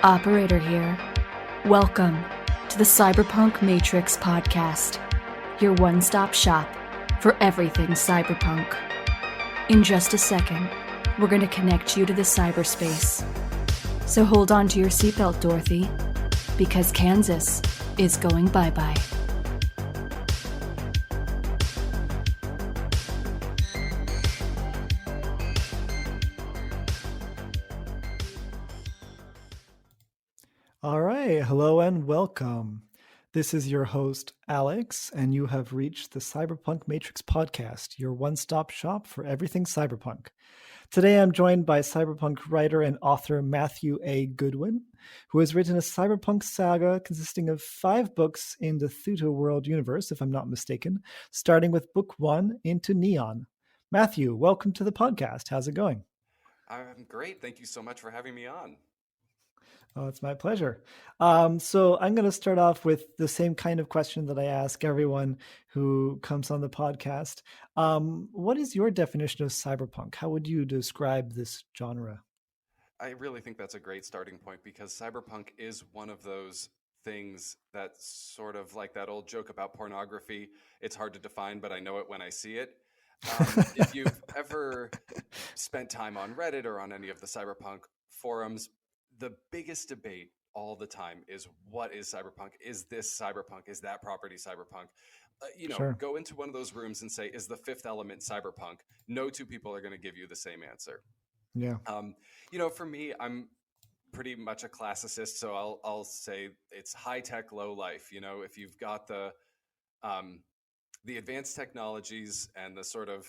Operator here. Welcome to the Cyberpunk Matrix podcast, your one-stop shop for everything cyberpunk. In just a second, we're going to connect you to the cyberspace. So hold on to your seatbelt, Dorothy, because Kansas is going bye-bye. All right, hello and welcome. This is your host, Alex, and you have reached the Cyberpunk Matrix podcast, your one-stop shop for everything cyberpunk. Today I'm joined by cyberpunk writer and author Matthew A. Goodwin, who has written a cyberpunk saga consisting of 5 books in the Thuto World universe, if I'm not mistaken, starting with book 1 Into Neon. Matthew, welcome to the podcast. How's it going? I'm great. Thank you so much for having me on. Oh, it's my pleasure. So I'm going to start off with the same kind of question that I ask everyone who comes on the podcast. What is your definition of cyberpunk? How would you describe this genre? I really think that's a great starting point because cyberpunk is one of those things that's sort of like that old joke about pornography. It's hard to define, but I know it when I see it. If you've ever spent time on Reddit or on any of the cyberpunk forums, the biggest debate all the time is what is cyberpunk? Is this cyberpunk? Is that property cyberpunk? Sure. Go into one of those rooms and say, is the fifth element cyberpunk? No two people are going to give you the same answer. Yeah. For me, I'm pretty much a classicist, so I'll say it's high tech, low life. If you've got the advanced technologies and the sort of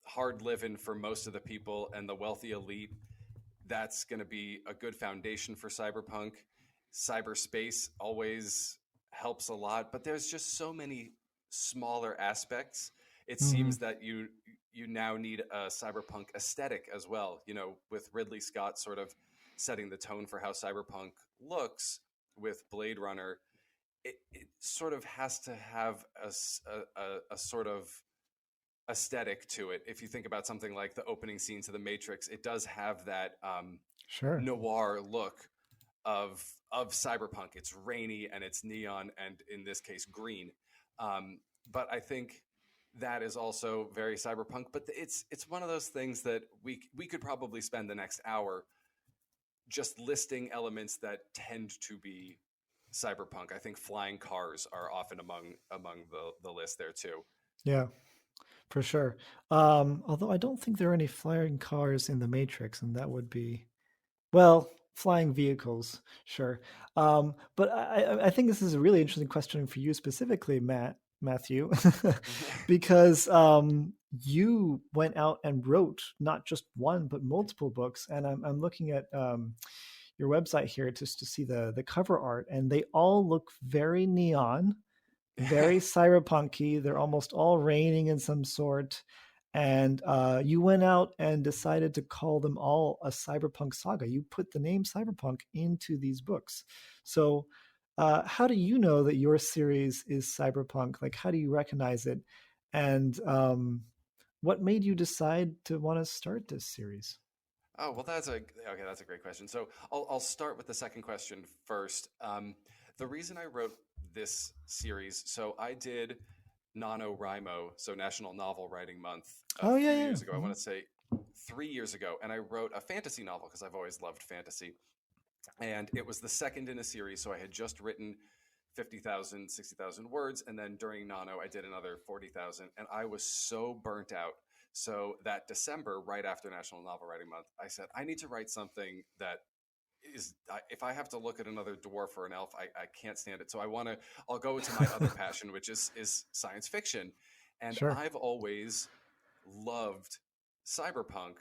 hard living for most of the people and the wealthy elite, that's going to be a good foundation for cyberpunk. Cyberspace always helps a lot, but there's just so many smaller aspects. It seems that you now need a cyberpunk aesthetic as well, with Ridley Scott sort of setting the tone for how cyberpunk looks with Blade Runner. It sort of has to have a sort of aesthetic to it. If you think about something like the opening scene to The Matrix, it does have that noir look of cyberpunk. It's rainy and it's neon and in this case green. But I think that is also very cyberpunk. But it's one of those things that we could probably spend the next hour just listing elements that tend to be cyberpunk. I think flying cars are often among the list there too. Yeah. For sure. Although I don't think there are any flying cars in the Matrix, and that would be, well, flying vehicles, sure. But I think this is a really interesting question for you specifically, Matthew, because you went out and wrote not just one, but multiple books. And I'm looking at your website here just to see the cover art, and they all look very neon. Very cyberpunky. They're almost all raining in some sort. And you went out and decided to call them all a cyberpunk saga. You put the name cyberpunk into these books. So how do you know that your series is cyberpunk? Like, how do you recognize it? And what made you decide to want to start this series? Oh, well, that's a great question. So I'll start with the second question first. The reason I wrote this series, so I did NaNoWriMo, so National Novel Writing Month, a few years ago. I want to say 3 years ago, and I wrote a fantasy novel because I've always loved fantasy. And it was the second in a series, so I had just written 50,000, 60,000 words, and then during Nano, I did another 40,000, and I was so burnt out. So that December, right after National Novel Writing Month, I said, I need to write something that is, if I have to look at another dwarf or an elf, I can't stand it. So I'll go into my other passion, which is science fiction. And Sure. I've always loved cyberpunk.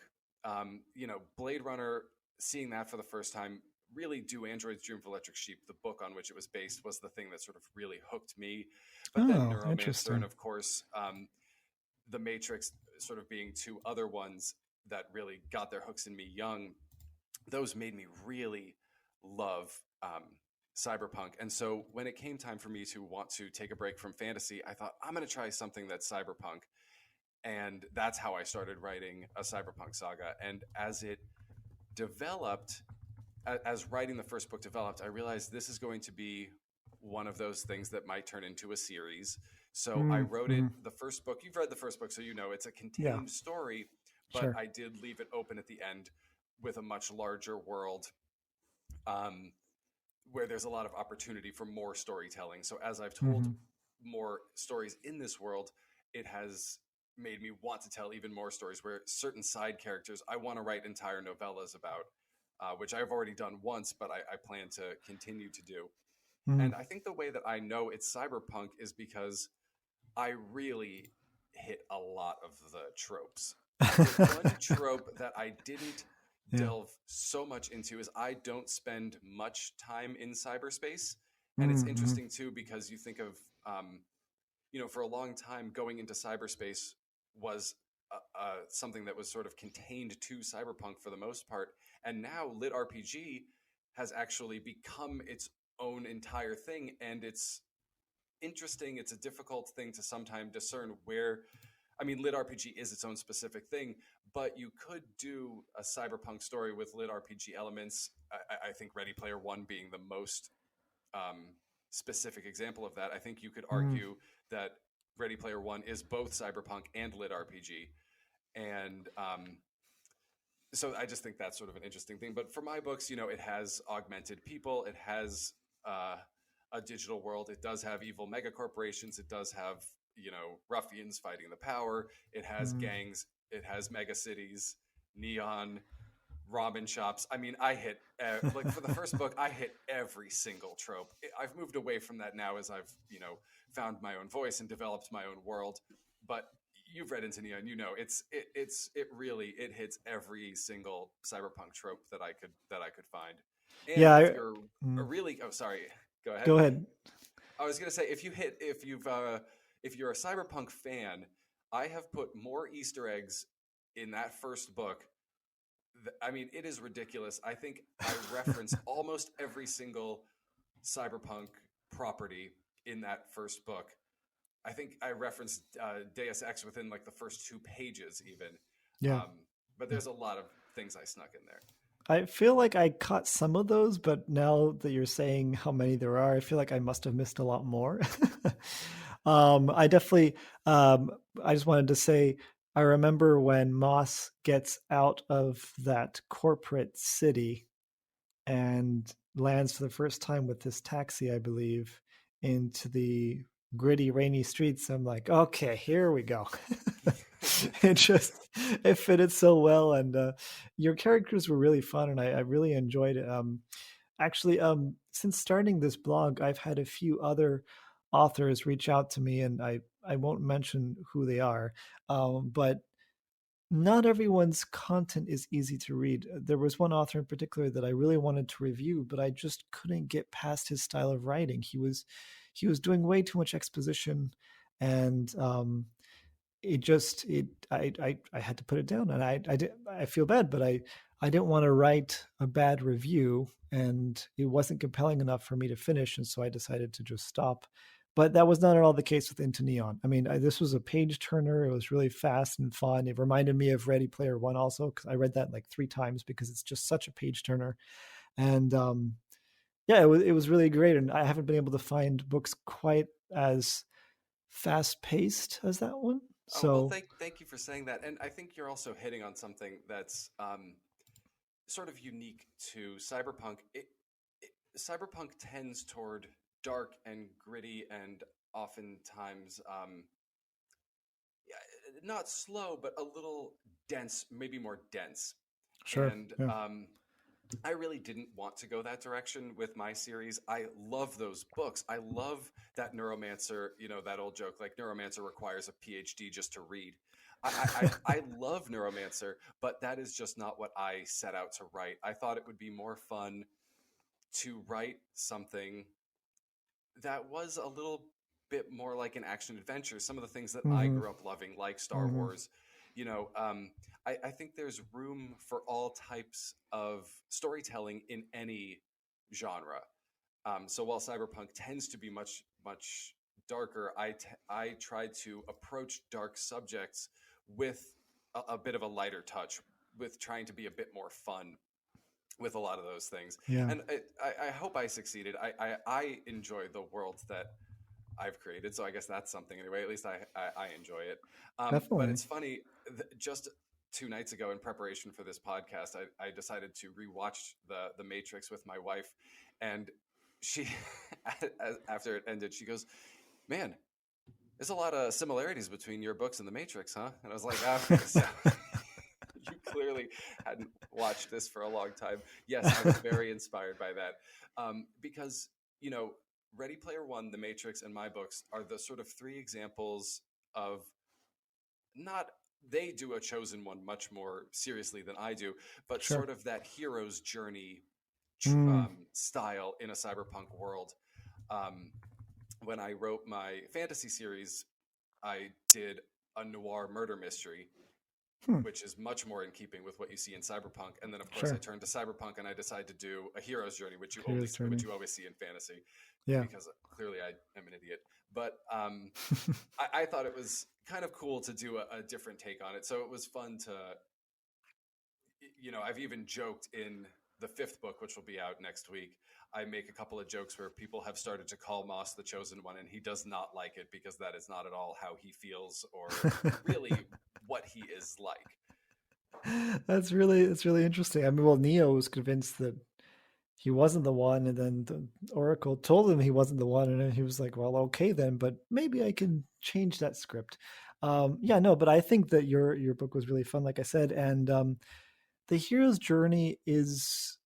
Blade Runner, seeing that for the first time, really Do Androids Dream of Electric Sheep, the book on which it was based, was the thing that sort of really hooked me. But then Neuromancer and, of course, The Matrix sort of being 2 other ones that really got their hooks in me young. Those made me really love cyberpunk. And so when it came time for me to want to take a break from fantasy, I thought, I'm going to try something that's cyberpunk. And that's how I started writing a cyberpunk saga. And as it developed, as writing the first book developed, I realized this is going to be one of those things that might turn into a series. So I wrote it, the first book. You've read the first book, so you know it's a Yeah, contained story, but sure. I did leave it open at the end with a much larger world, um, where there's a lot of opportunity for more storytelling. So as I've told Hmm. more stories in this world, it has made me want to tell even more stories where certain side characters I want to write entire novellas about, which I've already done once, but I plan to continue to do. Hmm. And I think the way that I know it's cyberpunk is because I really hit a lot of the tropes. The one trope that I didn't Yeah. delve so much into is I don't spend much time in cyberspace. And it's Hmm. interesting too, because you think of, for a long time, going into cyberspace was something that was sort of contained to cyberpunk for the most part. And now lit RPG has actually become its own entire thing. And it's interesting. It's a difficult thing to sometimes discern where. I mean, lit RPG is its own specific thing, but you could do a cyberpunk story with lit RPG elements. I think Ready Player One being the most um, specific example of that. I think you could Hmm. argue that Ready Player One is both cyberpunk and lit RPG, and so I just think that's sort of an interesting thing. But for my books, it has augmented people, it has uh, a digital world, it does have evil mega corporations, it does have ruffians fighting the power, it has Hmm. gangs, it has mega cities, neon, ramen shops. I mean, I hit like for the first book, I hit every single trope. I've moved away from that now as I've found my own voice and developed my own world. But you've read into Neon, it really it hits every single cyberpunk trope that I could find. And Yeah. if you're a Mm. really sorry, go ahead. Go ahead. I was gonna say if you're a cyberpunk fan, I have put more Easter eggs in that first book. I mean, it is ridiculous. I think I reference almost every single cyberpunk property in that first book. I think I referenced Deus Ex within like the first 2 pages, even. Yeah. Um, but there's a lot of things I snuck in there. I feel like I caught some of those, but now that you're saying how many there are, I feel like I must have missed a lot more. I definitely, I just wanted to say, I remember when Moss gets out of that corporate city and lands for the first time with this taxi, I believe, into the gritty, rainy streets. I'm like, okay, here we go. it just it fitted so well, and your characters were really fun, and I really enjoyed it. Actually, since starting this blog, I've had a few other authors reach out to me, and I won't mention who they are, but not everyone's content is easy to read. There was one author in particular that I really wanted to review, but I just couldn't get past his style of writing. He was doing way too much exposition, and I had to put it down, and I feel bad, but I didn't want to write a bad review, and it wasn't compelling enough for me to finish, and so I decided to just stop. But that was not at all the case with Into Neon. I mean, this was a page turner. It was really fast and fun. It reminded me of Ready Player One also, because I read that like 3 times because it's just such a page turner. And yeah, it was really great. And I haven't been able to find books quite as fast paced as that one. Oh well, So thank you for saying that, and I think you're also hitting on something that's sort of unique to cyberpunk. Cyberpunk tends toward dark and gritty, and oftentimes not slow, but a little dense, maybe more dense. sure, And yeah. I really didn't want to go that direction with my series. I love those books. I love that Neuromancer, that old joke, like Neuromancer requires a PhD just to read. I love Neuromancer, but that is just not what I set out to write. I thought it would be more fun to write something that was a little bit more like an action adventure. Some of the things that I Hmm. grew up loving, like Star Hmm. Wars, you know, um, I think there's room for all types of storytelling in any genre. So while cyberpunk tends to be much, much darker, I tried to approach dark subjects with a bit of a lighter touch, with trying to be a bit more fun. with a lot of those things. Yeah, And I hope I succeeded. I enjoy the world that I've created, so I guess that's something anyway. At least I enjoy it. But definitely. it's funny, just 2 nights ago in preparation for this podcast, I decided to rewatch the Matrix with my wife, and she after it ended, she goes, "Man, there's a lot of similarities between your books and the Matrix, huh?" And I was like, "Okay, so you clearly hadn't watched this for a long time." Yes, I was very inspired by that, because you know, Ready Player One, The Matrix, and my books are the sort of three examples of not they do a chosen one much more seriously than I do, but Sure. sort of that hero's journey Mm, style in a cyberpunk world. Um, when I wrote my fantasy series, I did a noir murder mystery, hmm, which is much more in keeping with what you see in cyberpunk. And then, of course, I sure. turned to cyberpunk and I decided to do a hero's journey, Hero's which journey. you always see in fantasy, Yeah. because clearly I am an idiot. But I thought it was kind of cool to do a different take on it. So it was fun to, I've even joked in the fifth book, which will be out next week. I make a couple of jokes where people have started to call Moss the chosen one, and he does not like it because that is not at all how he feels or really what he is like. That's really interesting. I mean, well, Neo was convinced that he wasn't the one, and then the Oracle told him he wasn't the one, and then he was like, "Well, okay then, but maybe I can change that script." Yeah, no, but I think that your book was really fun, like I said, and the hero's journey is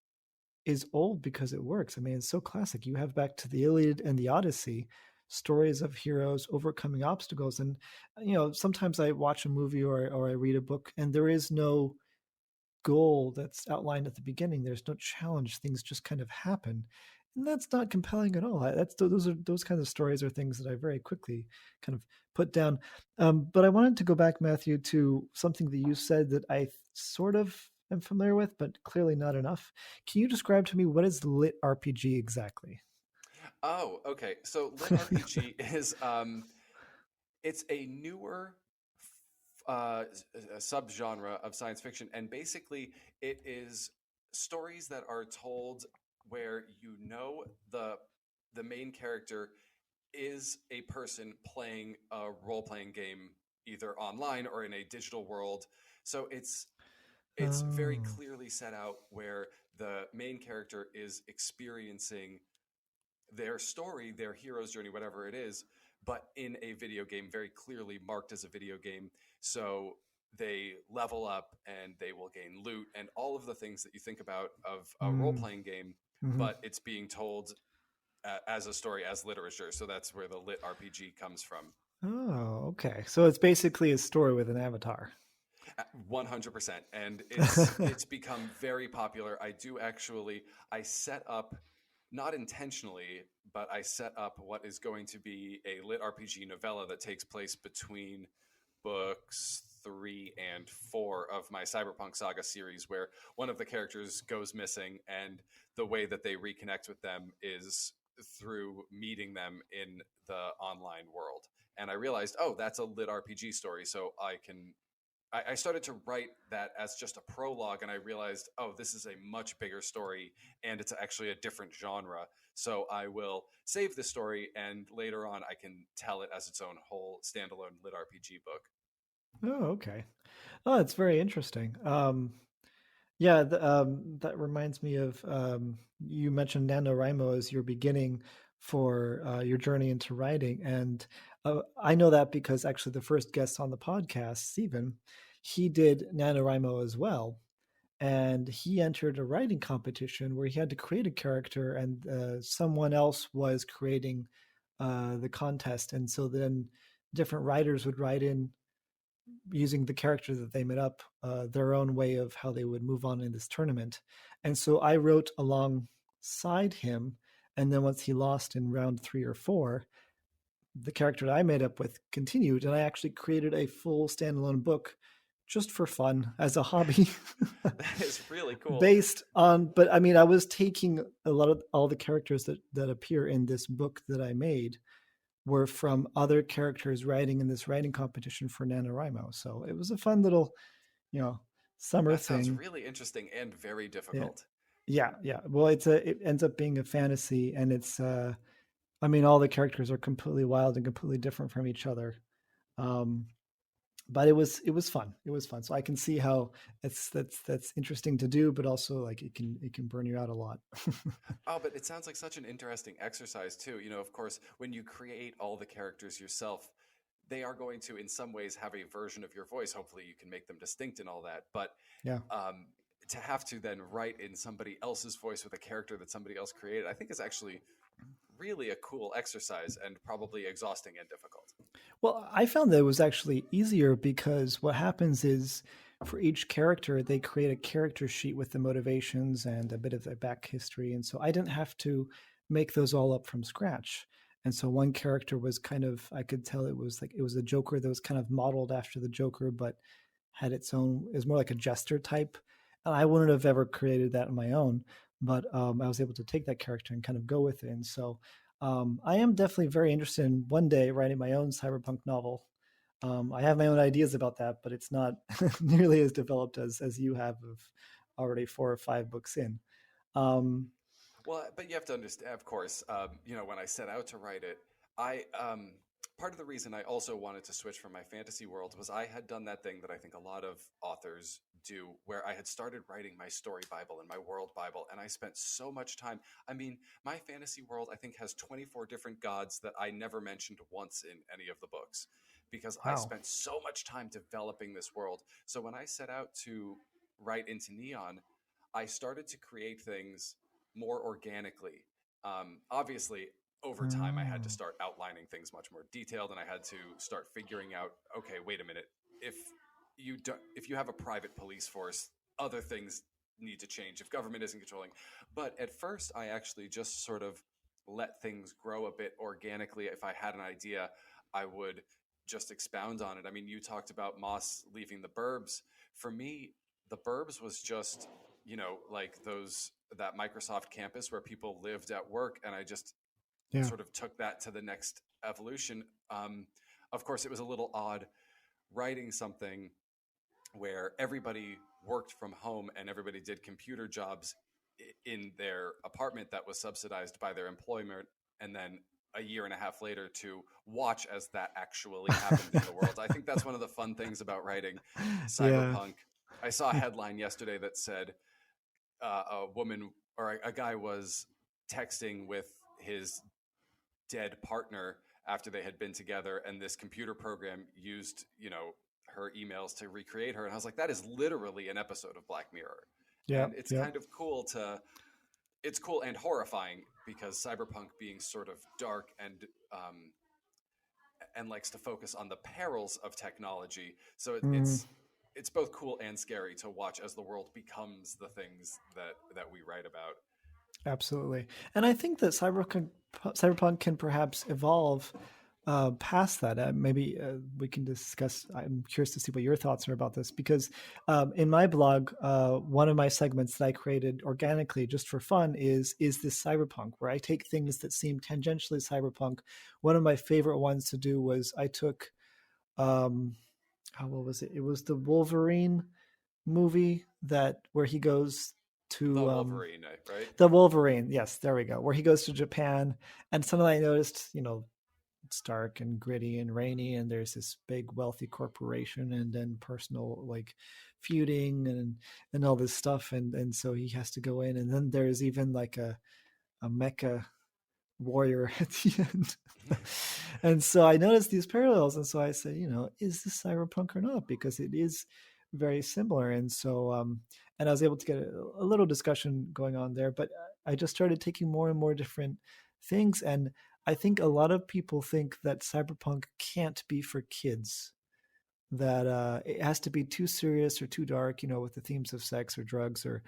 old because it works. I mean, it's so classic. You have back to the Iliad and the Odyssey, stories of heroes overcoming obstacles, and sometimes I watch a movie or I read a book, and there is no goal that's outlined at the beginning. There's no challenge. Things just kind of happen. And that's not compelling at all. Those kinds of stories are things that I very quickly kind of put down. But I wanted to go back, Matthew, to something that you said that I sort of am familiar with, but clearly not enough. Can you describe to me what is lit RPG exactly? Oh, okay. So lit RPG is it's a newer subgenre of science fiction, and basically it is stories that are told where the main character is a person playing a role playing game either online or in a digital world. So it's very Oh, clearly set out where the main character is experiencing their story, their hero's journey, whatever it is, but in a video game, very clearly marked as a video game. So they level up and they will gain loot and all of the things that you think about of a role mm, playing game, hmm. but it's being told as a story, as literature. So that's where the lit RPG comes from. Oh, okay. So it's basically a story with an avatar. 100%, and it's become very popular. I set up, not intentionally, but I set up what is going to be a lit RPG novella that takes place between books 3 and 4 of my Cyberpunk Saga series, where one of the characters goes missing, and the way that they reconnect with them is through meeting them in the online world. And I realized, oh, that's a lit RPG story, so I started to write that as just a prologue, and I realized, oh, this is a much bigger story, and it's actually a different genre. So I will save this story, and later on, I can tell it as its own whole standalone lit RPG book. Oh, okay. Oh, it's very interesting. Yeah, that reminds me of you mentioned NaNoWriMo as your beginning for your journey into writing. And I know that because actually the first guest on the podcast, Stephen, he did NaNoWriMo as well. And he entered a writing competition where he had to create a character, and someone else was creating the contest. And so then different writers would write in using the character that they made up, their own way of how they would move on in this tournament. And so I wrote alongside him. And then once he lost in round 3 or 4, the character that I made up with continued. And I actually created a full standalone book just for fun as a hobby. That is really cool. Based on, but I mean, I was taking a lot of all the characters that appear in this book that I made were from other characters writing in this writing competition for NaNoWriMo. So it was a fun little, you know, summer That sounds thing. really interesting and very Yeah. difficult. Yeah. Well, it ends up being a fantasy, and it's I mean, all the characters are completely wild and completely different from each other. Um, but it was fun. It was fun. So I can see how that's interesting to do, but also like it can burn you out a lot. Oh, but it sounds like such an interesting exercise too. You know, of course, when you create all the characters yourself, they are going to, in some ways, have a version of your voice. Hopefully, you can make them distinct and all that. But Yeah. um, to have to then write in somebody else's voice with a character that somebody else created, I think is actually really a cool exercise and probably exhausting and difficult. Well, I found that it was actually easier because what happens is for each character, they create a character sheet with the motivations and a bit of their back history. And so I didn't have to make those all up from scratch. And so one character was kind of, I could tell it was a Joker that was kind of modeled after the Joker, but had its own, it was more like a jester type. And I wouldn't have ever created that on my own, but I was able to take that character and kind of go with it. And so I am definitely very interested in one day writing my own cyberpunk novel. I have my own ideas about that, but it's not nearly as developed as you have of already 4 or 5 books in. Um, Well, but you have to understand, of course, you know, when I set out to write it, I part of the reason I also wanted to switch from my fantasy world was I had done that thing that I think a lot of authors do, where I had started writing my story Bible and my world Bible, and I spent so much time. I mean, my fantasy world, I think, has 24 different gods that I never mentioned once in any of the books because I wow. spent so much time developing this world. So when I set out to write into Neon, I started to create things more organically. Obviously, over time, I had to Mm, start outlining things much more detailed, and I had to start figuring out, okay, wait a minute, if if you have a private police force, other things need to change if government isn't controlling. But at first, I actually just sort of let things grow a bit organically. If I had an idea, I would just expound on it. I mean, you talked about Moss leaving the burbs. For me, the burbs was just, you know, like those that Microsoft campus where people lived at work, and I just yeah. sort of took that to the next evolution. Of course, it was a little odd writing something where everybody worked from home and everybody did computer jobs in their apartment that was subsidized by their employer, and then a year and a half later to watch as that actually happened in the world. I think that's one of the fun things about writing Yeah. cyberpunk. I saw a headline yesterday that said a woman or a guy was texting with his dead partner after they had been together, and this computer program used, you know, her emails to recreate her. And I was like, that is literally an episode of Black Mirror. Yeah. And it's Yeah. kind of cool to, it's cool and horrifying because cyberpunk being sort of dark and likes to focus on the perils of technology. So Mm. it's both cool and scary to watch as the world becomes the things that we write about. Absolutely. And I think that cyberpunk can perhaps evolve past that. Maybe we can discuss. I'm curious to see what your thoughts are about this because in my blog, one of my segments that I created organically just for fun is this cyberpunk, where I take things that seem tangentially cyberpunk. One of my favorite ones to do was I took um, what was it? It was the Wolverine movie that where he goes The to Wolverine, right? the Wolverine, yes, there we go. Where he goes to Japan, and suddenly I noticed, it's dark and gritty and rainy, and there's this big wealthy corporation, and then personal like feuding and all this stuff, and so he has to go in, and then there's even like a mecha warrior at the end. And so I noticed these parallels, and so I said, is this cyberpunk or not? Because it is very similar, and so and I was able to get a little discussion going on there. But I just started taking more and more different things, and I think a lot of people think that cyberpunk can't be for kids. That it has to be too serious or too dark, with the themes of sex or drugs or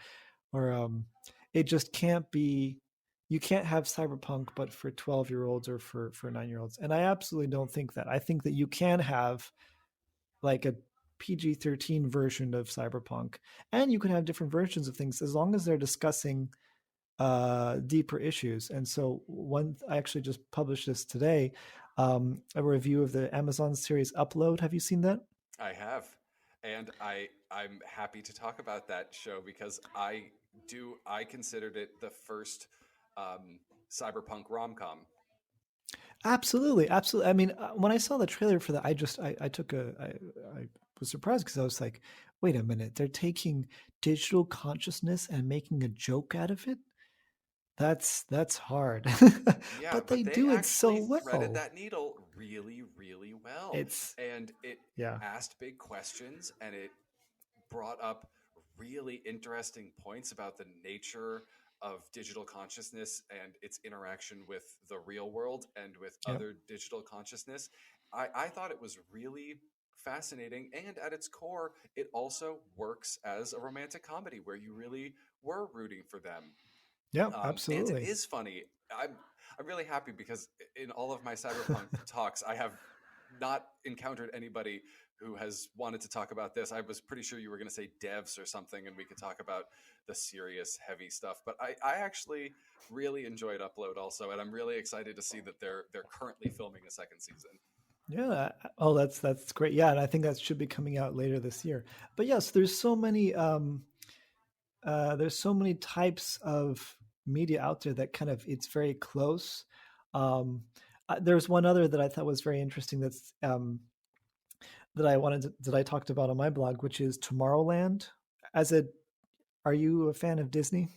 it just can't be. You can't have cyberpunk but for 12-year-olds or for 9-year-olds, and I absolutely don't think that. I think that you can have like a PG-13 version of cyberpunk, and you can have different versions of things as long as they're discussing deeper issues. And so I actually just published this today, a review of the Amazon series Upload. Have you seen that? I have. And I'm happy to talk about that show because I I considered it the first cyberpunk rom-com. Absolutely, absolutely. I mean, when I saw the trailer for that, I took I was surprised because I was like, wait a minute, they're taking digital consciousness and making a joke out of it. That's hard, Yeah, but they but they do it so actually threaded well. that needle really, really well. It's And it yeah, asked big questions, and it brought up really interesting points about the nature of digital consciousness and its interaction with the real world and with yep, other digital consciousness. I thought it was really fascinating. And at its core, it also works as a romantic comedy where you really were rooting for them. yep, And it absolutely. is funny. I'm really happy because in all of my cyberpunk talks, I have not encountered anybody who has wanted to talk about this. I was pretty sure you were going to say devs or something, and we could talk about the serious, heavy stuff. But I actually really enjoyed Upload also, and I'm really excited to see that they're currently filming a second season. Yeah. Oh, that's great. Yeah, and I think that should be coming out later this year. But yes, there's so many types of media out there that kind of it's very close. Um, there's one other that I thought was very interesting that I talked about on my blog, which is Tomorrowland. As a, are you a fan of Disney?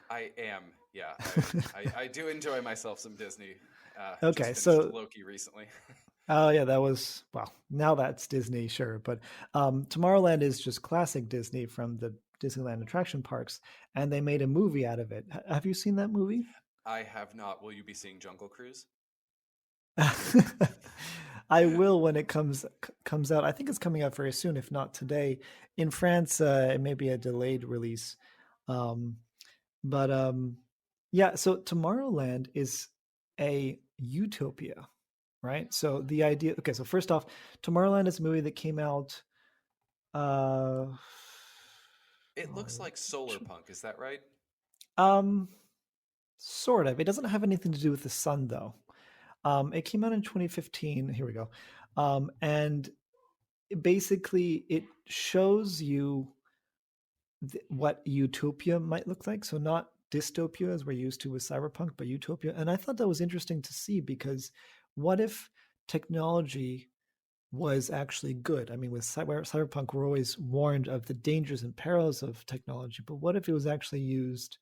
I am, yeah. I do enjoy myself some Disney. Just Okay, finished so Loki recently. oh yeah, that was well. Now that's Disney, sure, but Tomorrowland is just classic Disney from the Disneyland attraction parks, and they made a movie out of it. Have you seen that movie? I have not. Will you be seeing Jungle Cruise? I will when it comes out. I think it's coming out very soon, if not today. In France, it may be a delayed release. Um, but yeah, so Tomorrowland is a utopia, right? So the idea, okay, so first off, Tomorrowland is a movie that came out uh It looks like solar punk, is that right? um sort of. It doesn't have anything to do with the sun though. It came out in 2015. Here we go. And basically it shows you what utopia might look like. So not dystopia as we're used to with cyberpunk, but utopia. And I thought that was interesting to see because what if technology was actually good? I mean, with cyberpunk, we're always warned of the dangers and perils of technology, but what if it was actually used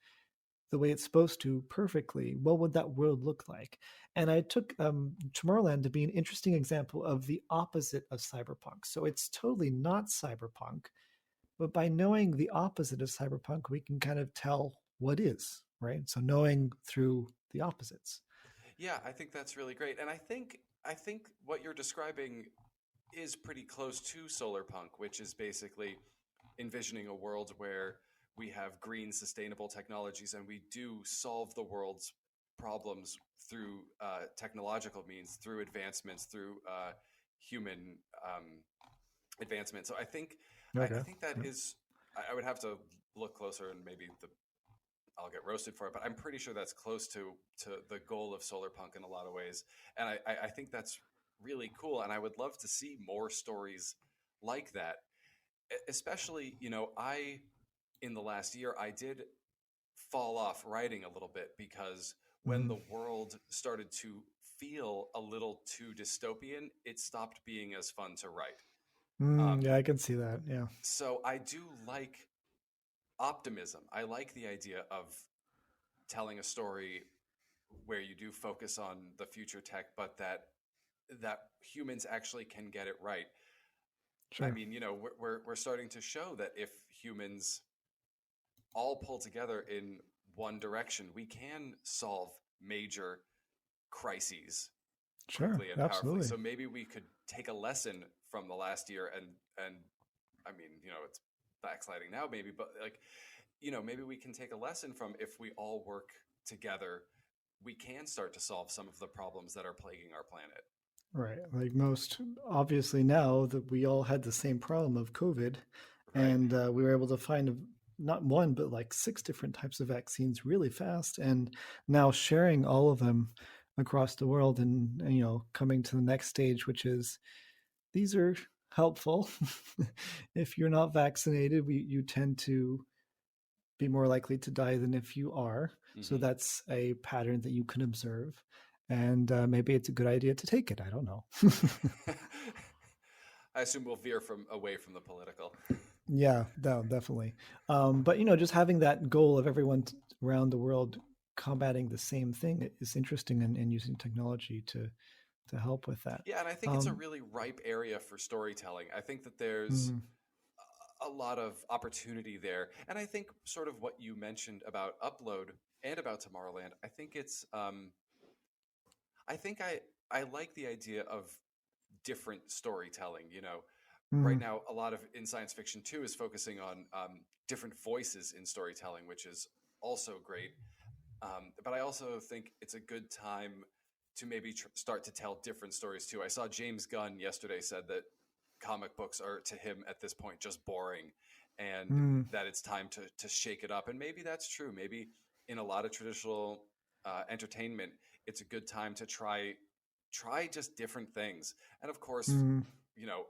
the way it's supposed to perfectly? What would that world look like? And I took Tomorrowland to be an interesting example of the opposite of cyberpunk. So it's totally not cyberpunk, but by knowing the opposite of cyberpunk, we can kind of tell what is, right? So knowing through the opposites. Yeah, I think that's really great. And I think what you're describing is pretty close to solar punk, which is basically envisioning a world where we have green, sustainable technologies and we do solve the world's problems through technological means, through advancements, through human advancement. So I Okay. think that Yep. is. I would have to look closer and maybe I'll get roasted for it, but I'm pretty sure that's close to the goal of solar punk in a lot of ways, and I think that's really cool, and I would love to see more stories like that. Especially, I in the last year I did fall off writing a little bit because when Mm-hmm. the world started to feel a little too dystopian, it stopped being as fun to write. Yeah, I can see that. Yeah. So I do like optimism. I like the idea of telling a story where you do focus on the future tech, but that humans actually can get it right. I Sure. mean, we're starting to show that if humans all pull together in one direction, we can solve major crises Sure. quickly and powerfully. Absolutely. So maybe we could take a lesson from the last year and I mean, it's backsliding now maybe, but like, maybe we can take a lesson from if we all work together, we can start to solve some of the problems that are plaguing our planet. Right. Like most obviously now that we all had the same problem of COVID, Right. and we were able to find not one but like six different types of vaccines really fast, and now sharing all of them across the world, and coming to the next stage, which is these are helpful. If you're not vaccinated, you tend to be more likely to die than if you are. So Mhm. that's a pattern that you can observe. And maybe it's a good idea to take it. I don't know. I assume we'll veer away from the political. Yeah, no, definitely. But just having that goal of everyone around the world combating the same thing is interesting, and using technology to help with that. Yeah, and I think it's a Um, really ripe area for storytelling. I think that there's mhm, a lot of opportunity there. And I think sort of what you mentioned about Upload and about Tomorrowland, I think it's I think I like the idea of different storytelling. Right mhm, now a lot of in science fiction too is focusing on different voices in storytelling, which is also great. But I also think it's a good time to maybe start to tell different stories too. I saw James Gunn yesterday said that comic books are to him at this point just boring, and mhm, that it's time to shake it up. And maybe that's true. Maybe in a lot of traditional entertainment, it's a good time to try just different things. And of course, mhm. you know,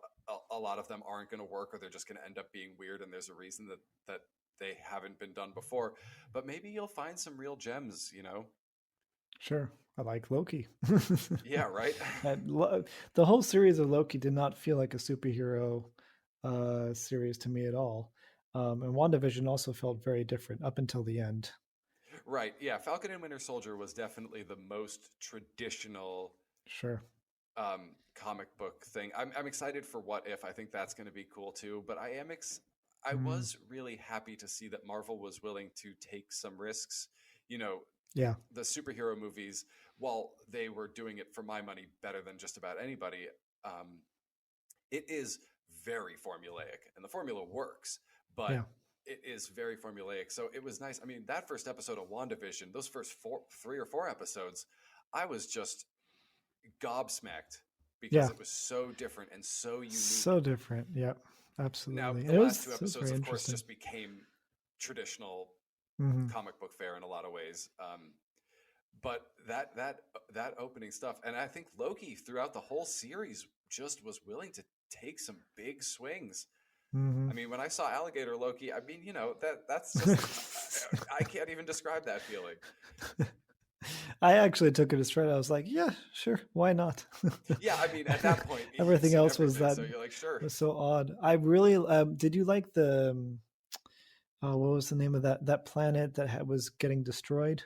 a lot of them aren't going to work, or they're just going to end up being weird. And there's a reason that they haven't been done before. But maybe you'll find some real gems. Sure, I like Loki. Yeah, right. The whole series of Loki did not feel like a superhero series to me at all. And WandaVision also felt very different up until the end. Right. Yeah. Falcon and Winter Soldier was definitely the most traditional Sure. comic book thing. I'm excited for What If. I think that's going to be cool too. But I Mm, was really happy to see that Marvel was willing to take some risks. You know, yeah. the superhero movies, while they were doing it for my money better than just about anybody, it is very formulaic, and the formula works, but Yeah. it is very formulaic. So it was nice. I mean, that first episode of WandaVision, those first 3 or 4 episodes, I was just gobsmacked because Yeah. it was so different and so unique. So different. Yeah. Now, Absolutely. the And last two it was episodes, very of course, interesting. just became traditional Hmm. comic book fare in a lot of ways. But that opening stuff, and I think Loki throughout the whole series just was willing to take some big swings. Hmm. I mean, when I saw Alligator Loki, I mean, that's just I can't even describe that feeling. I actually took it as straight. I was like, yeah, sure, why not? Yeah, I mean, at that point, you've Everything seen else was everything, that so you're like, sure. was so odd. I really did you like the what was the name of that planet that was getting destroyed?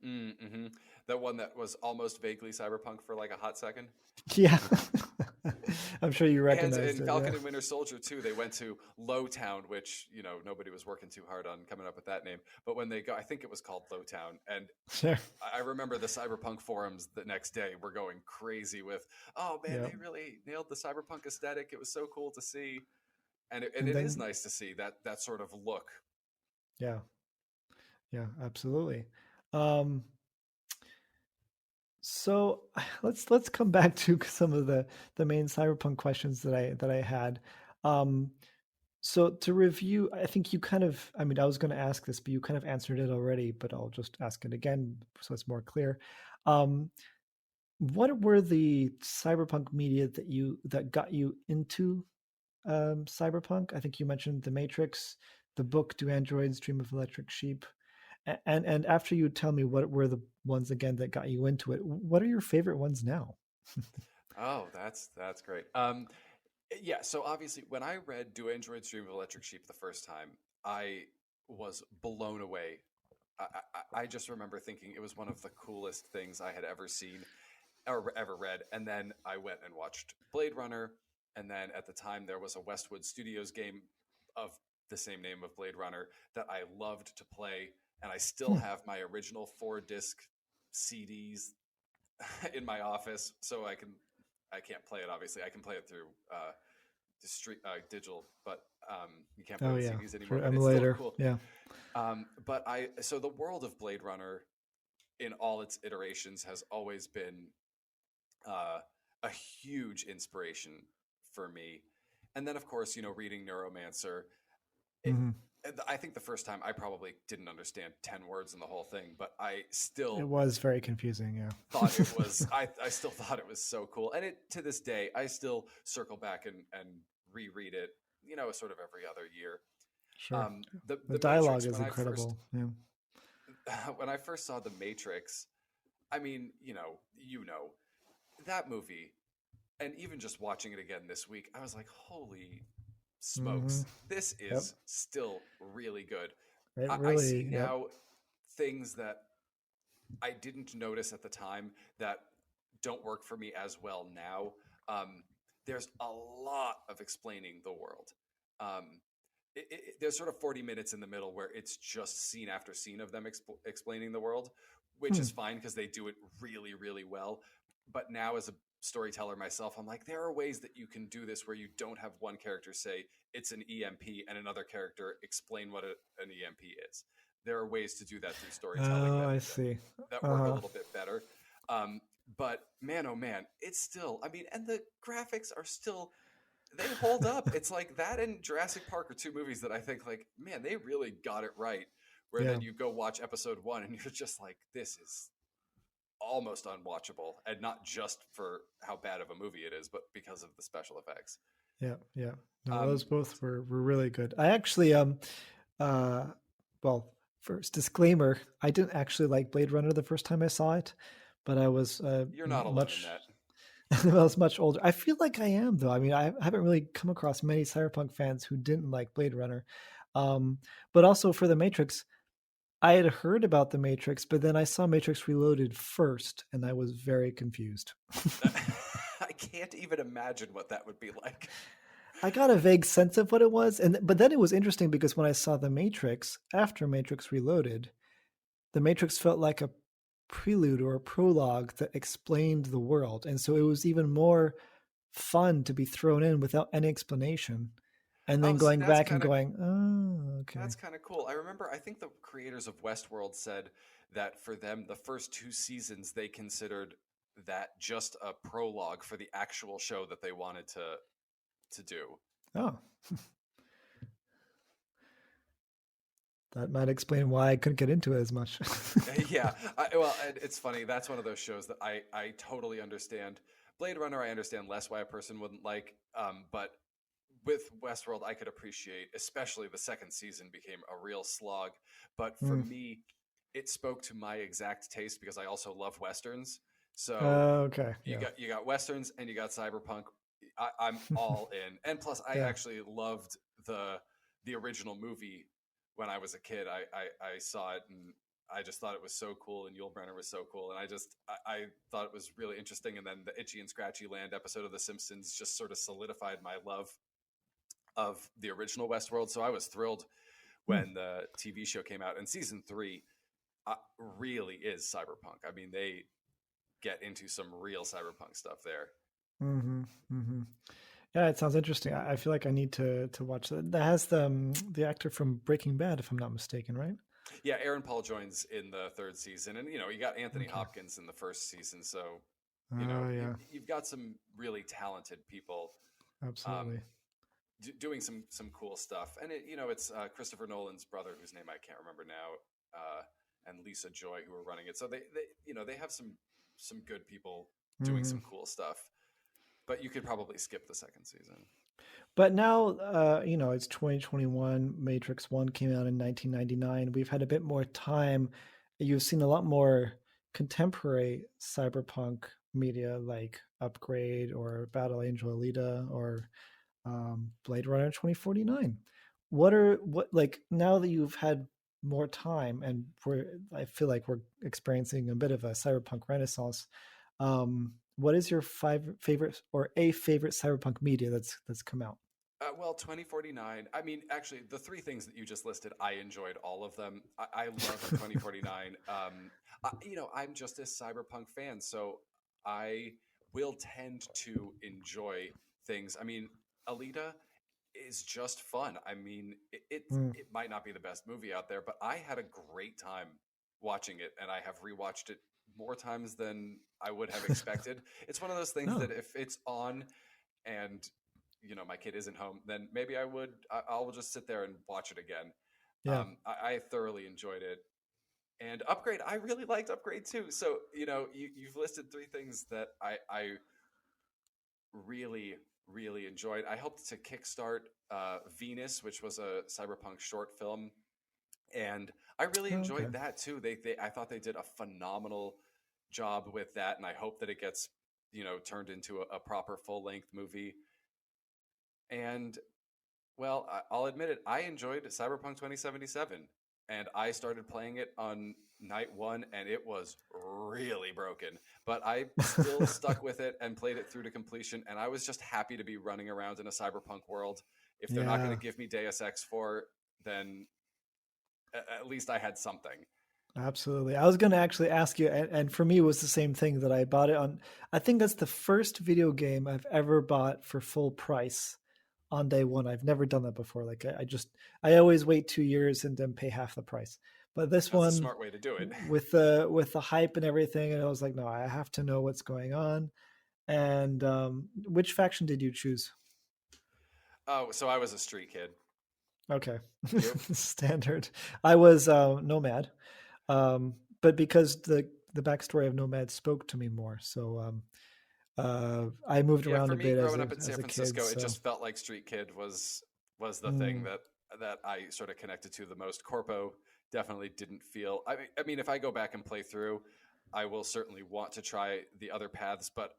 Mm-hmm. The one that was almost vaguely cyberpunk for like a hot second. Yeah. I'm sure you And recognized in it. Yeah. Falcon and Winter Soldier too, they went to Lowtown, which nobody was working too hard on coming up with that name. But when they go, I think it was called Lowtown, and Sure. I remember the cyberpunk forums the next day were going crazy with, "Oh man, Yeah. they really nailed the cyberpunk aesthetic. It was so cool to see." And and And it is then nice to see that sort of look. yeah. Yeah, absolutely. Um so let's come back to some of the main cyberpunk questions that I had. Um So to review, I think you kind of, I mean, I was going to ask this, but you kind of answered it already, but I'll just ask it again so it's more clear. Um, what were the cyberpunk media that got you into cyberpunk? I think you mentioned The Matrix, the book Do Androids Dream of Electric Sheep? And after you tell me what were the ones again that got you into it, what are your favorite ones now? Oh, that's great. Yeah, so obviously, when I read Do Androids Dream of Electric Sheep the first time, I was blown away. I just remember thinking it was one of the coolest things I had ever seen or ever read. And then I went and watched Blade Runner. And then at the time, there was a Westwood Studios game of the same name of Blade Runner that I loved to play. And I still Hmm. have my original 4 disc CDs in my office, so I can't play it. Obviously, I can play it through digital, but you can't play Oh with yeah, CDs anymore. for But it's still emulator. cool. Yeah. But so the world of Blade Runner in all its iterations has always been a huge inspiration for me. And then, of course, reading Neuromancer. It, Hmm. I think the first time I probably didn't understand 10 words in the whole thing, but I It still was very confusing. Yeah. thought it was I still thought it was so cool, and it to this day I still circle back and reread it, sort of every other year. Sure. The The dialogue Matrix, is incredible. Yeah. when I first saw The Matrix, I mean, that movie, and even just watching it again this week, I was like, holy Mm-hmm. smokes, this Yep. is still really good. It I see really. Yep. now things that I didn't notice at the time that don't work for me as well now. There's a lot of explaining the world. Um, there's sort of 40 minutes in the middle where it's just scene after scene of them explaining the world, which Hmm. is fine because they do it really, really well. But now, as a storyteller myself, I'm like, there are ways that you can do this where you don't have one character say it's an EMP and another character explain what an EMP is. There are ways to do that through storytelling Oh, that I see. that work a Uh-huh. little bit better. But man, oh man, it's still. I mean, and the graphics are still, they hold up. It's like that and Jurassic Park are two movies that I think like, man, they really got it right. Where Yeah. then you go watch episode one and you're just like, this is almost unwatchable, and not just for how bad of a movie it is, but because of the special effects. Yeah. Yeah. No, Um, those both were really good. I actually uh well, first disclaimer, I didn't actually like Blade Runner the first time I saw it, but I was you're not alone in much that. I was much older. I feel like I am though. I mean, I haven't really come across many cyberpunk fans who didn't like Blade Runner. Um, but also for the Matrix, I had heard about the Matrix, but then I saw Matrix Reloaded first, and I was very confused. I can't even imagine what that would be like. I got a vague sense of what it was, and but then it was interesting because when I saw the Matrix after Matrix Reloaded, the Matrix felt like a prelude or a prologue that explained the world, and so it was even more fun to be thrown in without any explanation, and then Oh, see, going back and going, oh, okay, that's kind of cool. I remember, I think the creators of Westworld said that for them, the first two seasons they considered that just a prologue for the actual show that they wanted to do. oh, that might explain why I couldn't get into it as much. Yeah, well, and it's funny. That's one of those shows that I totally understand. Blade Runner, I understand less why a person wouldn't like, but with Westworld, I could appreciate, especially the second season became a real slog. But for Mm. me, it spoke to my exact taste because I also love westerns. So Okay, you yeah, got westerns and you got cyberpunk. I'm all in, and plus, I yeah. actually loved the original movie when I was a kid. I saw it and I just thought it was so cool, and Yul Brynner was so cool, and I thought it was really interesting. And then the Itchy and Scratchy Land episode of The Simpsons just sort of solidified my love of the original Westworld. So I was thrilled Hmm. when the TV show came out, and season three really is cyberpunk. I mean, they get into some real cyberpunk stuff there. Mm-hmm, mm-hmm. Yeah, it sounds interesting. I feel like I need to watch that. That has the actor from Breaking Bad, if I'm not mistaken, right? Yeah, Aaron Paul joins in the third season, and you got Anthony Okay. Hopkins in the first season. So Oh yeah, you've got some really talented people absolutely. um, doing some cool stuff, and it's Christopher Nolan's brother, whose name I can't remember now, and Lisa Joy, who are running it. So they have some good people doing Hmm. some cool stuff, but you could probably skip the second season. But now, it's 2021. Matrix 1 came out in 1999. We've had a bit more time. You've seen a lot more contemporary cyberpunk media like Upgrade or Battle Angel Alita or Blade Runner 2049. What like now that you've had more time and I feel like we're experiencing a bit of a cyberpunk renaissance. What is your favorite or a favorite cyberpunk media that's come out? Well, 2049. I mean, actually, the three things that you just listed, I enjoyed all of them. I loved 2049. I'm just a cyberpunk fan, so I will tend to enjoy things. I mean, Alita is just fun. I mean, Mm. it might not be the best movie out there, but I had a great time watching it, and I have rewatched it more times than I would have expected. It's one of those things Oh, that if it's on and my kid isn't home, then maybe I'll just sit there and watch it again. yeah. I thoroughly enjoyed it. And Upgrade, I really liked Upgrade too. So you've listed three things that I really really enjoyed. I helped to kickstart Venus, which was a cyberpunk short film, and I really Oh, okay. enjoyed that too. I thought they did a phenomenal job with that, and I hope that it gets turned into a proper full length movie. And well, I'll admit it, I enjoyed Cyberpunk 2077, and I started playing it on night one, and it was really broken. But I still stuck with it and played it through to completion, and I was just happy to be running around in a cyberpunk world. If they're not going Yeah, to give me Deus Ex 4, then at least I had something. absolutely. I was going to actually ask you, and for me, it was the same thing that I bought it on. I think that's the first video game I've ever bought for full price on day one. I've never done that before. Like I always wait 2 years and then pay half the price. But this That's a one, smart way to do it. with the hype and everything, and I was like, no, I have to know what's going on. And which faction did you choose? Oh, so I was a street kid. Okay, You? standard. I was Nomad, but because the backstory of Nomad spoke to me more, so I moved Yeah, around for a me, bit growing up in San as a kid. Francisco, it So just felt like Street Kid was the thing mm, that I sort of connected to the most. Corpo definitely didn't feel. I mean, if I go back and play through, I will certainly want to try the other paths. But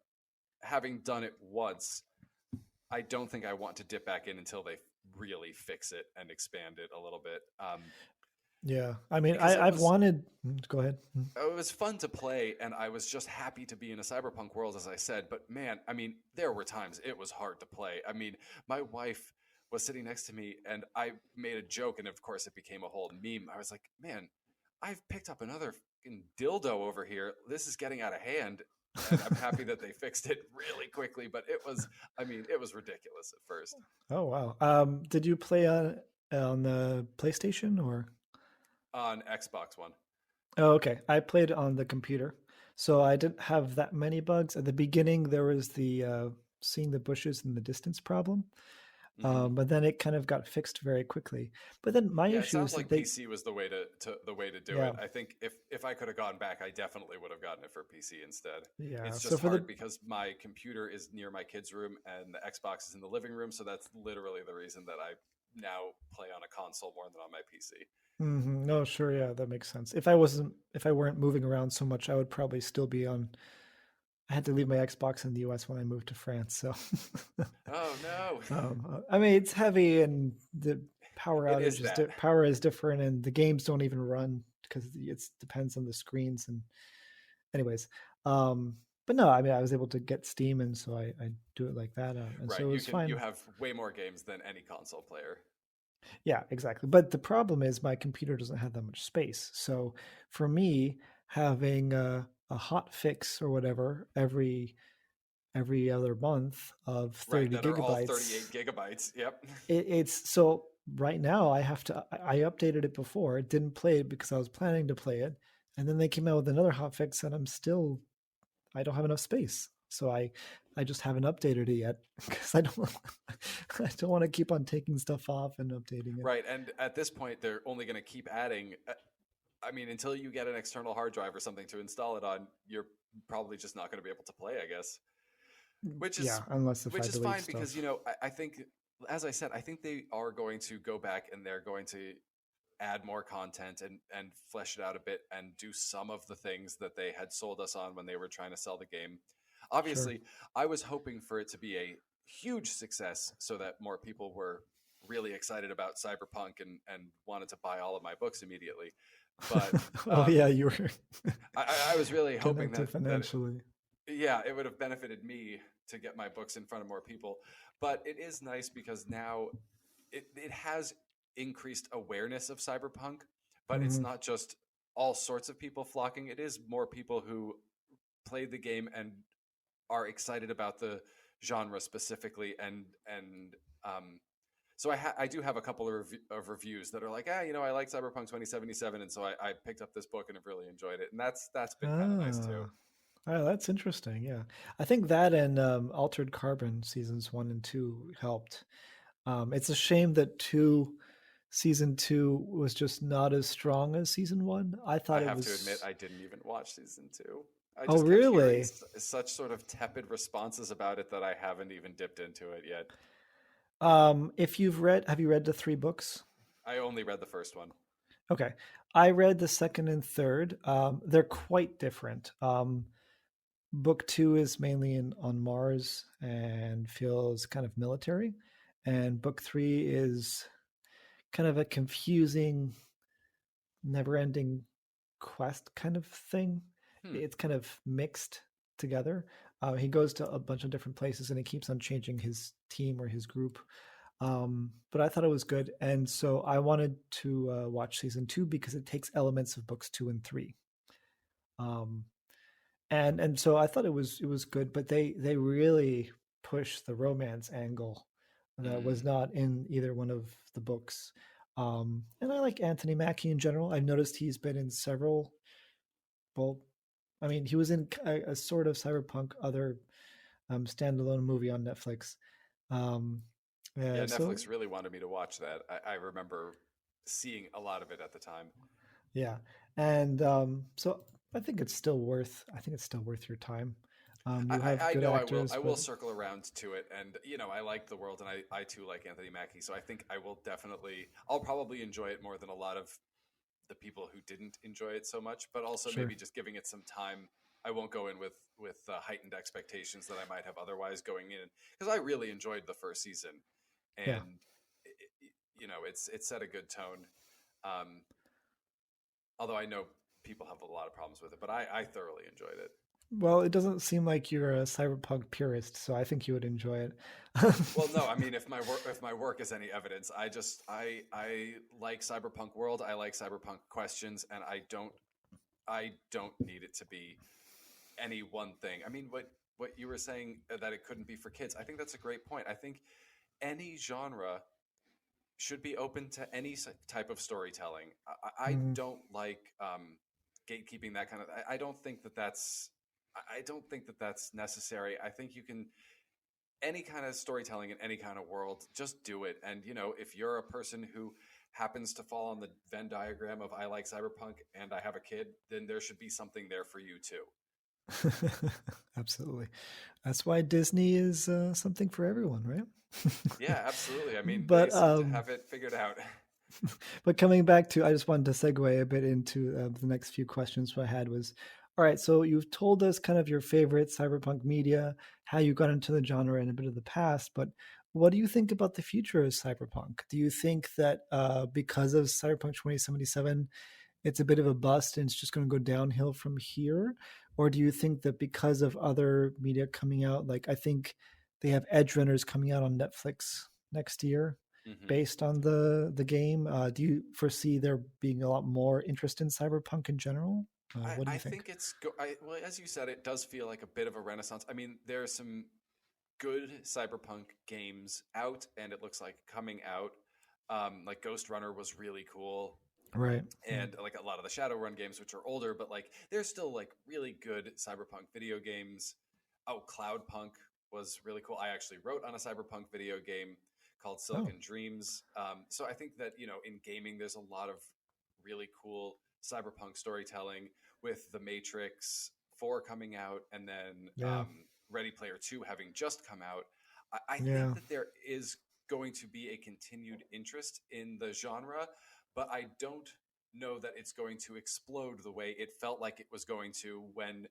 having done it once, I don't think I want to dip back in until they really fix it and expand it a little bit. yeah, I mean, Because I've wanted. Go ahead. it was fun to play, and I was just happy to be in a cyberpunk world, as I said. But man, I mean, there were times it was hard to play. I mean, my wife was sitting next to me, and I made a joke, and of course, it became a whole meme. I was like, "Man, I've picked up another fucking dildo over here. This is getting out of hand." And I'm happy that they fixed it really quickly. But I mean, it was ridiculous at first. Oh wow. Did you play on the PlayStation or? On Xbox One. Oh, okay. I played on the computer, so I didn't have that many bugs. At the beginning, there was the seeing the bushes in the distance problem, Hmm. but then it kind of got fixed very quickly. But then my Yeah, it issue sounds is that like they, PC was the way the way to do yeah, it. I think if I could have gone back, I definitely would have gotten it for PC instead. yeah. It's So just for the, hard because my computer is near my kids' room and the Xbox is in the living room, so that's literally the reason that I now play on a console more than on my PC. no, sure, yeah, that makes sense. If I weren't moving around so much, I would probably still be on. I had to leave my Xbox in the U.S. when I moved to France, so Oh no. I mean it's heavy and the power It is outage that. power is different, and the games don't even run because it depends on the screens. And anyways, but no, I mean I was able to get Steam, and so I do it like that, and Right. so it was You fine. have way more games than any console player. Yeah, exactly. But the problem is my computer doesn't have that much space. So for me, having a hot fix or whatever every other month of Right, 30 that are all 38 gigabytes, gigabytes. Yep. it's so right now I have to. I updated it before. It didn't play it because I was planning to play it, and then they came out with another hot fix, and I don't have enough space. So I just haven't updated it yet because I don't want to keep on taking stuff off and updating it. Right, and at this point, they're only going to keep adding. I mean, until you get an external hard drive or something to install it on, you're probably just not going to be able to play, I guess. Which is Yeah, unless if I which is delete fine because stuff. I think, as I said, I think they are going to go back and they're going to add more content and flesh it out a bit and do some of the things that they had sold us on when they were trying to sell the game. Sure. Obviously, I was hoping for it to be a huge success so that more people were really excited about Cyberpunk and wanted to buy all of my books immediately. But Oh yeah, you were I was really hoping connected that financially. yeah, it would have benefited me to get my books in front of more people. But it is nice because now it has increased awareness of cyberpunk, but it's Hmm. not just all sorts of people flocking. It is more people who played the game and are excited about the genre specifically. And so I do have a couple of reviews that are like, I like Cyberpunk 2077, and so I picked up this book and have really enjoyed it, and that's been kind of nice too. Ah, oh, that's interesting. Yeah, I think that and Altered Carbon seasons 1 and 2 helped. It's a shame that season two was just not as strong as season one. I thought I it have to admit, was. I didn't even watch season two. I Oh, just kept hearing really? such sort of tepid responses about it that I haven't even dipped into it yet. If you've read, have you read the three books? I only read the first one. Okay. I read the second and third. They're quite different. Book two is mainly on Mars and feels kind of military. And book three is kind of a confusing, never ending quest kind of thing. Hmm. It's kind of mixed together. He goes to a bunch of different places and he keeps on changing his team or his group. But I thought it was good. And so I wanted to watch season two because it takes elements of books two and three. Um, and so I thought it was good, but they really push the romance angle that was Mm. not in either one of the books. And I like Anthony Mackie in general. I've noticed he's been in several. Well, I mean, he was in a sort of cyberpunk other standalone movie on Netflix. Um, Yeah, so Netflix really wanted me to watch that. I remember seeing a lot of it at the time. yeah, and so I think it's still worth. I think it's still worth your time. You have I good know I will. actors, I will but circle around to it, and I like the world, and I too like Anthony Mackie. So I think I will definitely. I'll probably enjoy it more than a lot of the people who didn't enjoy it so much. But also sure, maybe just giving it some time. I won't go in with heightened expectations that I might have otherwise going in, because I really enjoyed the first season, yeah. and it's set a good tone. Um, although I know people have a lot of problems with it, but I thoroughly enjoyed it. Well, it doesn't seem like you're a cyberpunk purist, so I think you would enjoy it. Well, no, I mean, if my work is any evidence, I like cyberpunk world. I like cyberpunk questions, and I don't need it to be any one thing. I mean, what you were saying, that it couldn't be for kids. I think that's a great point. I think any genre should be open to any type of storytelling. I Mm, don't like gatekeeping, that kind of. I don't think that that's. I don't think that that's necessary. I think you can any kind of storytelling in any kind of world, just do it. And if you're a person who happens to fall on the Venn diagram of I like cyberpunk and I have a kid, then there should be something there for you too. absolutely. That's why Disney is something for everyone, right? Yeah, absolutely. I mean, they but seem to have it figured out. but coming back to, I just wanted to segue a bit into the next few questions I had was, all right, so you've told us kind of your favorite cyberpunk media, how you got into the genre and a bit of the past, but what do you think about the future of cyberpunk? Do you think that because of Cyberpunk 2077, it's a bit of a bust and it's just going to go downhill from here? Or do you think that because of other media coming out, like I think they have Edge Runners coming out on Netflix next year Hmm. based on the game, do you foresee there being a lot more interest in cyberpunk in general? What do I you think? think well, as you said, it does feel like a bit of a renaissance. I mean, there are some good cyberpunk games out, and it looks like coming out. Like Ghost Runner was really cool. Right. Mm. And like a lot of the Shadowrun games, which are older, but like they're still like really good cyberpunk video games. Oh, Cloudpunk was really cool. I actually wrote on a cyberpunk video game called Oh, Silicon Dreams. So I think that in gaming, there's a lot of really cool cyberpunk storytelling with The Matrix 4 coming out, and then yeah. Ready Player 2 having just come out. I think Yeah. that there is going to be a continued interest in the genre, but I don't know that it's going to explode the way it felt like it was going to when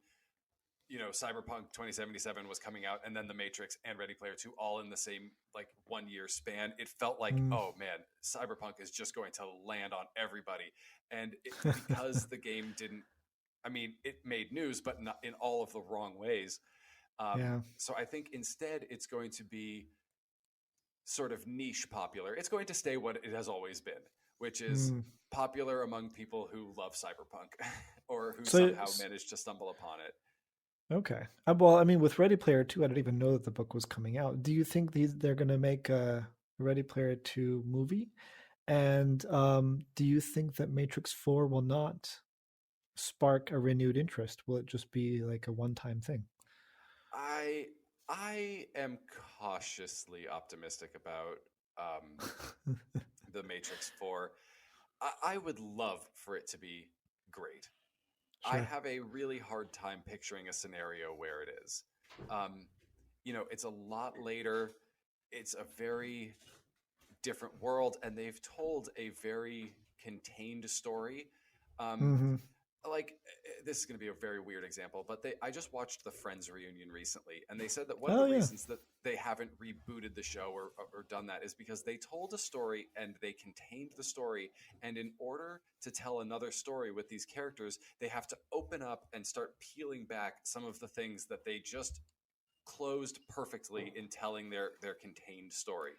Cyberpunk 2077 was coming out, and then The Matrix and Ready Player 2 all in the same like 1 year span. It felt like, Mm. oh man, Cyberpunk is just going to land on everybody. And because the game didn't, I mean, it made news, but not in all of the wrong ways. yeah. So I think instead it's going to be sort of niche popular. It's going to stay what it has always been, which is Mm. popular among people who love cyberpunk or who So, somehow managed to stumble upon it. okay. Well, I mean, with Ready Player 2, I didn't even know that the book was coming out. Do you think they're going to make a Ready Player 2 movie? And do you think that Matrix 4 will not spark a renewed interest? Will it just be like a one-time thing? I I am cautiously optimistic about the Matrix 4. I would love for it to be great. I Sure. have a really hard time picturing a scenario where it is. Um, it's a lot later. It's a very different world, and they've told a very contained story. Um, Hmm. this is going to be a very weird example, but I just watched the Friends reunion recently, and they said that one of Oh the yeah. reasons that they haven't rebooted the show or done that is because they told a story and they contained the story, and in order to tell another story with these characters, they have to open up and start peeling back some of the things that they just closed perfectly in telling their contained story.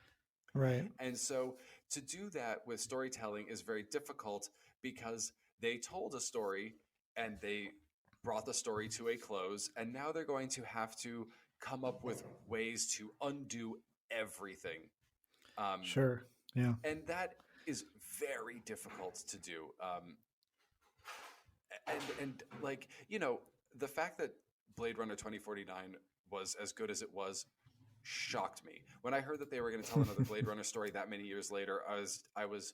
Right. And so to do that with storytelling is very difficult because they told a story and they brought the story to a close, and now they're going to have to come up with ways to undo everything. Um, Sure. Yeah. and that is very difficult to do. And like, the fact that Blade Runner 2049 was as good as it was shocked me. When I heard that they were going to tell another Blade Runner story that many years later, I was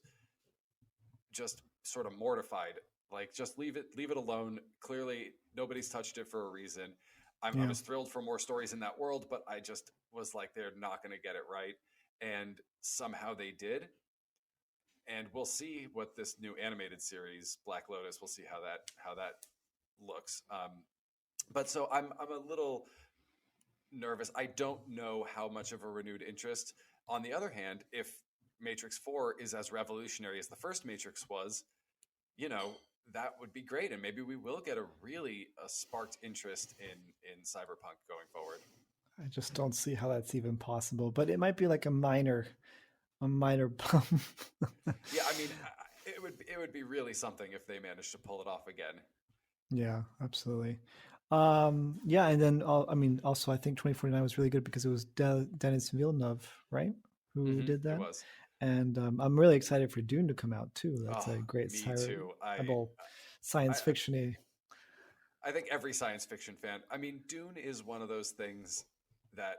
just sort of mortified. Like, just leave it alone. Clearly, nobody's touched it for a reason. I Yeah. was thrilled for more stories in that world, but I just was like, they're not going to get it right, and somehow they did. And we'll see what this new animated series, Black Lotus. We'll see how that looks. But so I'm a little nervous. I don't know how much of a renewed interest. On the other hand, if Matrix 4 is as revolutionary as the first Matrix was, you know, that would be great, and maybe we will get a sparked interest in cyberpunk going forward. I just don't see how that's even possible. But it might be like a minor bump. Yeah, I mean, it would be really something if they managed to pull it off again. Yeah, absolutely. Yeah, and then I mean, also I think 2049 was really good because it was Denis Villeneuve, right? Who did It that? was. And I'm really excited for Dune to come out too. That's Oh, a great me too. I science fiction-y. I think every science fiction fan. I mean, Dune is one of those things that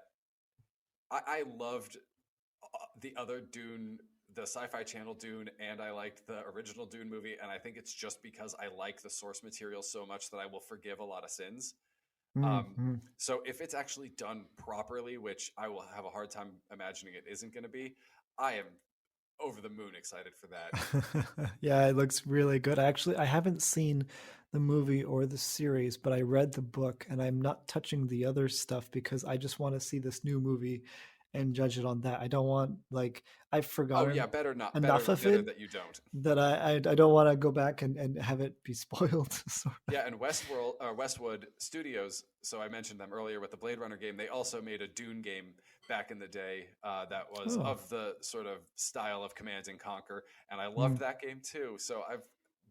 I loved the other Dune, the Sci-Fi Channel Dune, and I liked the original Dune movie. And I think it's just because I like the source material so much that I will forgive a lot of sins. Mm-hmm. So if it's actually done properly, which I will have a hard time imagining it isn't going to be, I am over the moon excited for that. Yeah, it looks really good. I haven't seen the movie or the series, but I read the book and I'm not touching the other stuff because I just want to see this new movie and judge it on that. I don't want like I've Oh yeah, forgotten better not, enough of better it that you don't. that I don't want to go back and have it be spoiled. Sort of. Yeah, and Westwood Studios. So I mentioned them earlier with the Blade Runner game. They also made a Dune game back in the day that was Oh, of the sort of style of Command and Conquer, and I mm. loved that game too. So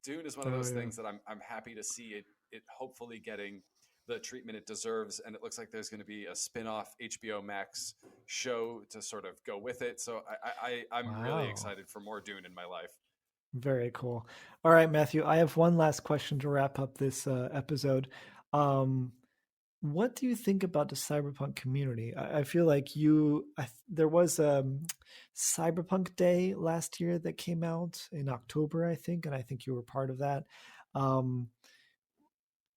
Dune is one of Oh those yeah. things that I'm happy to see it hopefully getting the treatment it deserves, and it looks like there's going to be a spin-off HBO Max show to sort of go with it. So I'm really Wow. excited for more Dune in my life. Very cool. All right, Matthew, I have one last question to wrap up this episode. Um, what do you think about the cyberpunk community? I feel like there was Cyberpunk Day last year that came out in October, I think, and I think you were part of that. Um,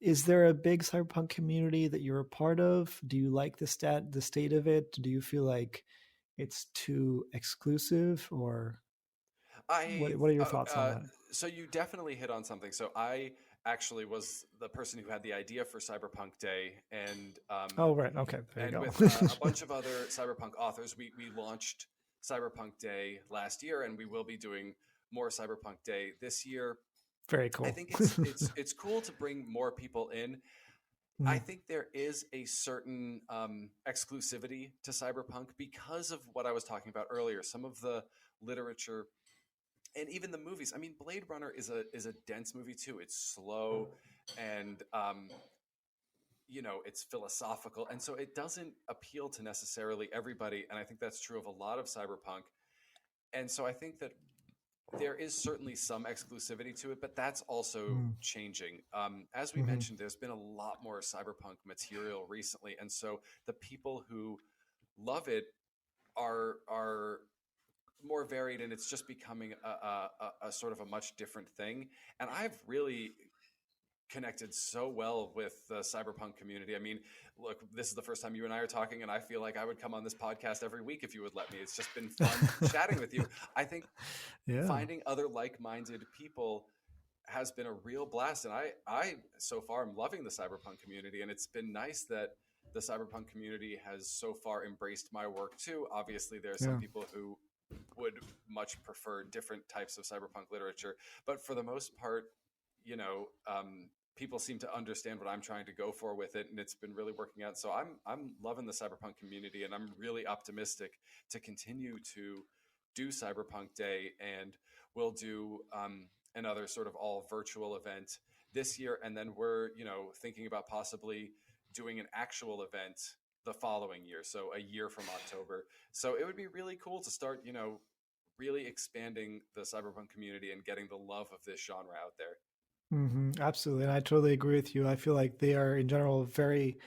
is there a big cyberpunk community that you're a part of? Do you like the state of it? Do you feel like it's too exclusive, or I what are your thoughts on that? so you definitely hit on something. So I actually was the person who had the idea for Cyberpunk Day, Oh, right. Okay, there you and go. with a bunch of other cyberpunk authors, we launched Cyberpunk Day last year, and we will be doing more Cyberpunk Day this year. Very I cool. think it's cool to bring more people in. I Mm, think there is a certain exclusivity to cyberpunk because of what I was talking about earlier. Some of the literature and even the movies. I mean, Blade Runner is a dense movie too. It's slow and it's philosophical, and so it doesn't appeal to necessarily everybody. And I think that's true of a lot of cyberpunk. And so I think that there is certainly some exclusivity to it, but that's also mm, changing. As we mhm, mentioned, there's been a lot more cyberpunk material recently, and so the people who love it are more varied, and it's just becoming a sort of a much different thing. And I've really connected so well with the cyberpunk community. I mean, look, this is the first time you and I are talking, and I feel like I would come on this podcast every week if you would let me. It's just been fun chatting with you. I think finding other like-minded people has been a real blast, and I so far am loving the cyberpunk community, and it's been nice that the cyberpunk community has so far embraced my work too. Obviously, there are some people who would much prefer different types of cyberpunk literature, but for the most part, you know, people seem to understand what I'm trying to go for with it, and it's been really working out. So I'm loving the cyberpunk community, and I'm really optimistic to continue to do Cyberpunk Day, and we'll do another sort of all virtual event this year, and then we're, you know, thinking about possibly doing an actual event the following year, so a year from October. So it would be really cool to start, you know, really expanding the cyberpunk community and getting the love of this genre out there. Absolutely, and I totally agree with you. I feel like they are in general very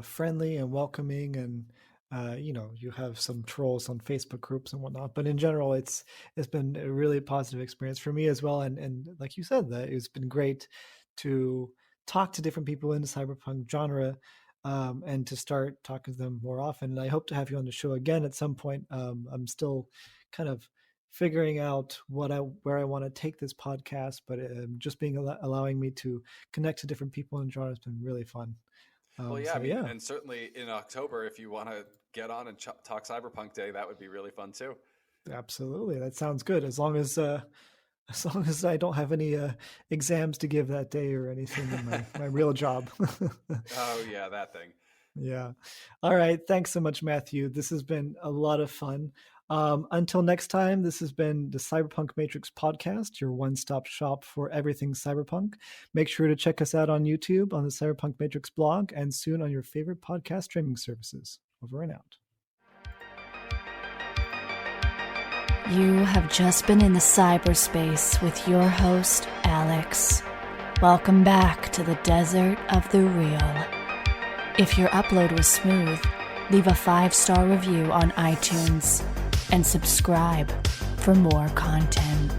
friendly and welcoming, and you know, you have some trolls on Facebook groups and whatnot, but in general, it's been a really positive experience for me as well. And like you said, that it's been great to talk to different people in the cyberpunk genre, and to start talking to them more often. And I hope to have you on the show again at some point. I'm still kind of figuring out where I want to take this podcast, but just being allowing me to connect to different people in genre has been really fun. Well, yeah, so, I mean, and certainly in October, if you want to get on and talk Cyberpunk Day, that would be really fun too. Absolutely, that sounds good. As long as I don't have any exams to give that day or anything in my real job. Oh yeah, that thing. Yeah. All right. Thanks so much, Matthew. This has been a lot of fun. Until next time, this has been the Cyberpunk Matrix podcast, your one-stop shop for everything cyberpunk. Make sure to check us out on YouTube, on the Cyberpunk Matrix blog, and soon on your favorite podcast streaming services. Over and out. You have just been in the cyberspace with your host, Alex. Welcome back to the desert of the real. If your upload was smooth, leave a 5-star review on iTunes and subscribe for more content.